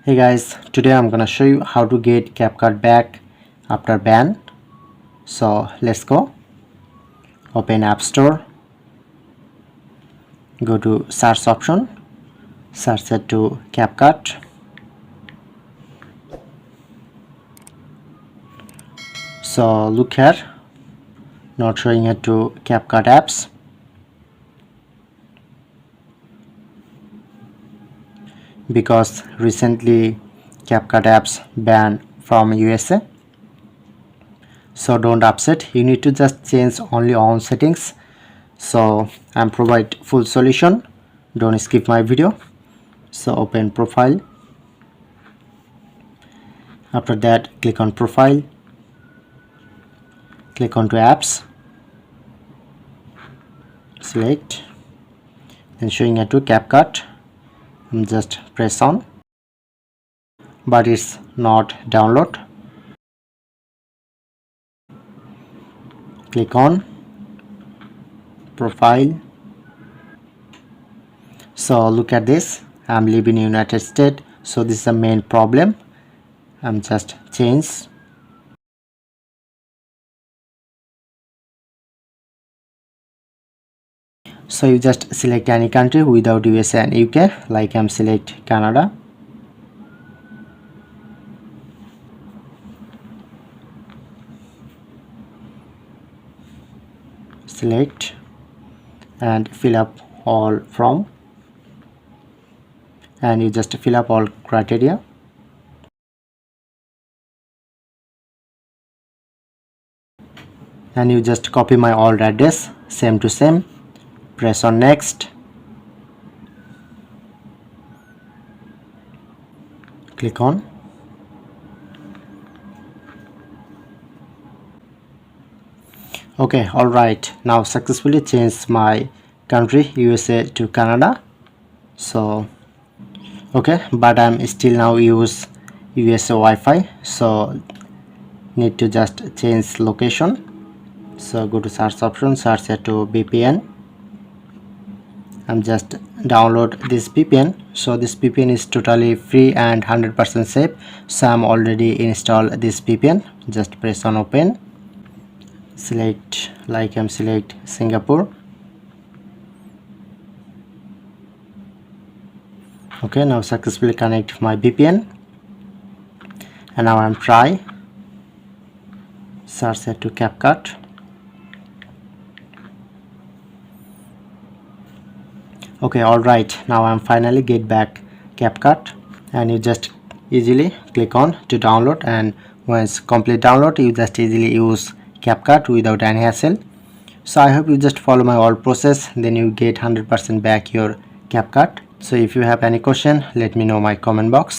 Hey guys, today I'm gonna show you how to get Capcut back after ban. So let's go. Open App Store, go to search option, search it to Capcut. So look here, not showing it to Capcut apps. Because recently Capcut apps banned from USA. So don't upset, you need to just change only on settings. So I'm provide full solution, don't skip my video. So open profile, after that click on profile, click on to apps, select, then showing it to Capcut. Just press on, but it's not download. Click on profile. So look at this, I'm living in United States, so this is the main problem. I'm just change. So you just select any country without USA and UK, like I'm select Canada. Select and fill up all from, and you just fill up all criteria. And you just copy my old address, same to same, press on next, click on. Okay, alright, now successfully changed my country USA to Canada. So okay, but I'm still now use USA Wi-Fi, so need to just change location. So go to search option, search it to VPN. I'm just download this VPN. So this VPN is totally free and 100% safe. So I'm already installed this VPN. Just press on open, select, like I'm select Singapore. Okay, now successfully connect my VPN, and now I'm try search it to Capcut. Okay, alright, now I'm finally get back Capcut, and you just easily click on to download, and once complete download you just easily use Capcut without any hassle. So I hope you just follow my all process, then you get 100% back your Capcut. So if you have any question, let me know my comment box.